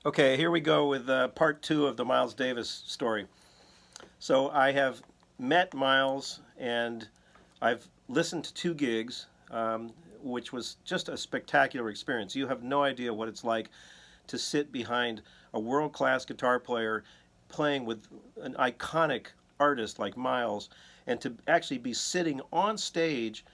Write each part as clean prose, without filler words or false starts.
Okay, here we go with part two of the Miles Davis story. So I have met Miles and I've listened to two gigs, which was just a spectacular experience. You have no idea what it's like to sit behind a world class guitar player playing with an iconic artist like Miles and to actually be sitting on stage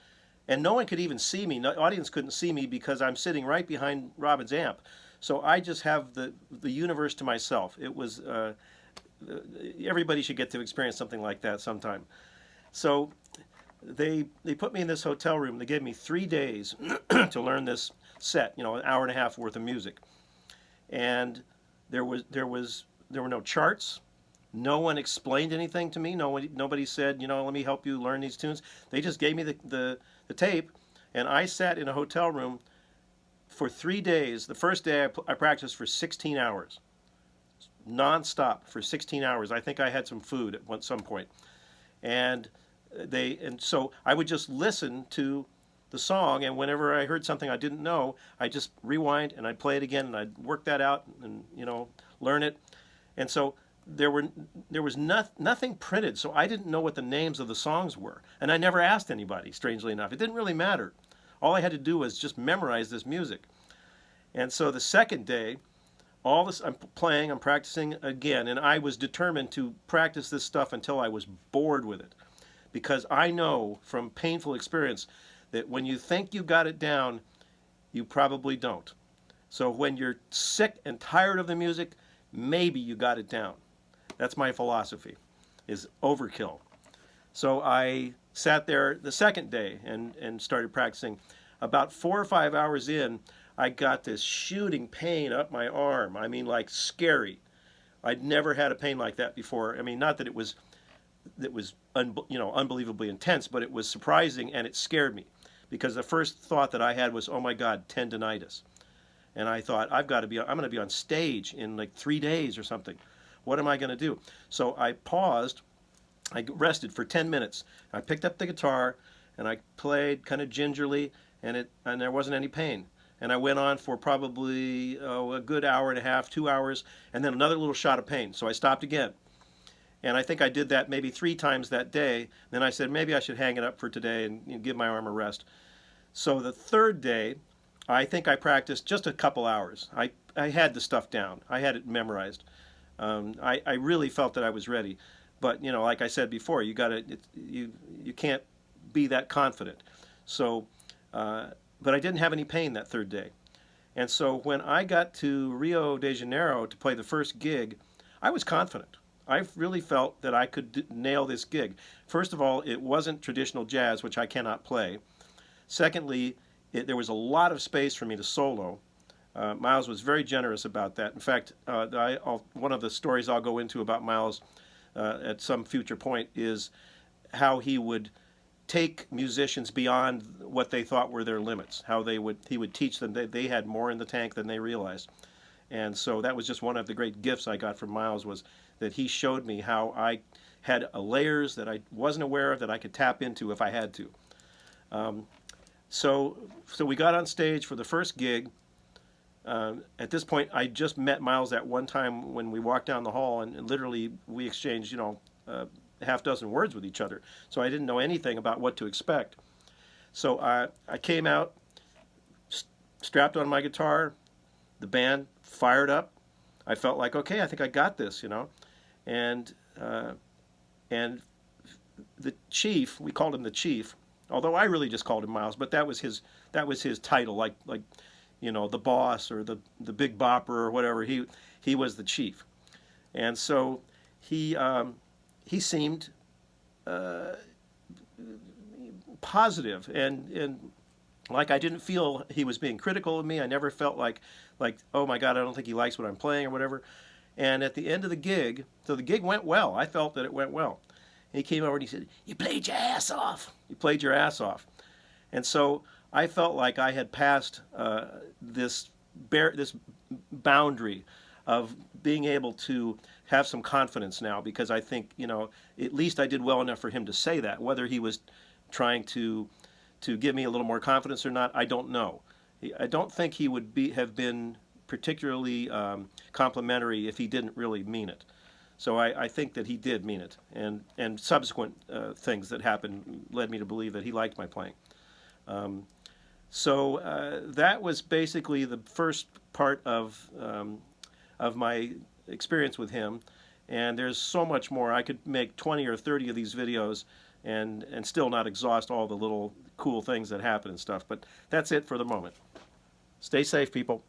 and no one could even see me. No audience couldn't see me because I'm sitting right behind Robin's amp. So I just have the universe to myself. It was everybody should get to experience something like that sometime. So they put me in this hotel room. They gave me 3 days to learn this set. An hour and a half worth of music, and there were no charts. No one explained anything to me. Nobody said, let me help you learn these tunes. They just gave me the tape, and I sat in a hotel room for 3 days. The first day I practiced for 16 hours, nonstop for 16 hours. I think I had some food at some point, and so I would just listen to the song, and whenever I heard something I didn't know, I just rewind and I'd play it again, and I'd work that out and learn it. And so there was nothing printed, so I didn't know what the names of the songs were, and I never asked anybody. Strangely enough, it didn't really matter. All I had to do was just memorize this music. And so the second day, all this I'm playing, I'm practicing again, and I was determined to practice this stuff until I was bored with it, because I know from painful experience that when you think you got it down, you probably don't. So when you're sick and tired of the music, maybe you got it down. That's my philosophy, is overkill. So I sat there the second day and started practicing. About 4 or 5 hours in, I got this shooting pain up my arm. I mean, like scary. I'd never had a pain like that before. I mean, not that it was unbelievably intense, but it was surprising and it scared me because the first thought that I had was, oh my God, tendonitis. And I thought, I'm going to be on stage in like 3 days or something. What am I going to do? So I paused. I rested for 10 minutes. I picked up the guitar and I played kind of gingerly, and there wasn't any pain. And I went on for probably a good hour and a half, 2 hours, and then another little shot of pain. So I stopped again. And I think I did that maybe 3 times that day. Then I said, maybe I should hang it up for today and give my arm a rest. So the third day, I think I practiced just a couple hours. I had the stuff down. I had it memorized. I really felt that I was ready. But like I said before, you can't be that confident. So, but I didn't have any pain that third day. And so when I got to Rio de Janeiro to play the first gig, I was confident. I really felt that I could nail this gig. First of all, it wasn't traditional jazz, which I cannot play. Secondly, there was a lot of space for me to solo. Miles was very generous about that. In fact, one of the stories I'll go into about Miles at some future point is how he would take musicians beyond what they thought were their limits. He would teach them that they had more in the tank than they realized. And so that was just one of the great gifts I got from Miles, was that he showed me how I had layers that I wasn't aware of that I could tap into if I had to. Um, so we got on stage for the first gig. At this point, I just met Miles that one time when we walked down the hall, and literally we exchanged, a half dozen words with each other. So I didn't know anything about what to expect. So I came out, strapped on my guitar, the band fired up. I felt like, okay, I think I got this, and and the chief, we called him the chief, although I really just called him Miles, but that was his title, like the boss or the big bopper or whatever. He was the chief, and so he seemed positive and like I didn't feel he was being critical of me. I never felt like oh my God, I don't think he likes what I'm playing or whatever. And at the end of the gig, so the gig went well. I felt that it went well. And he came over and he said, "You played your ass off. You played your ass off." And so I felt like I had passed this boundary of being able to have some confidence now, because I think at least I did well enough for him to say that. Whether he was trying to give me a little more confidence or not, I don't know. I don't think he would have been particularly complimentary if he didn't really mean it. So I think that he did mean it, and subsequent things that happened led me to believe that he liked my playing. So that was basically the first part of my experience with him. And there's so much more. I could make 20 or 30 of these videos and still not exhaust all the little cool things that happen and stuff. But that's it for the moment. Stay safe, people.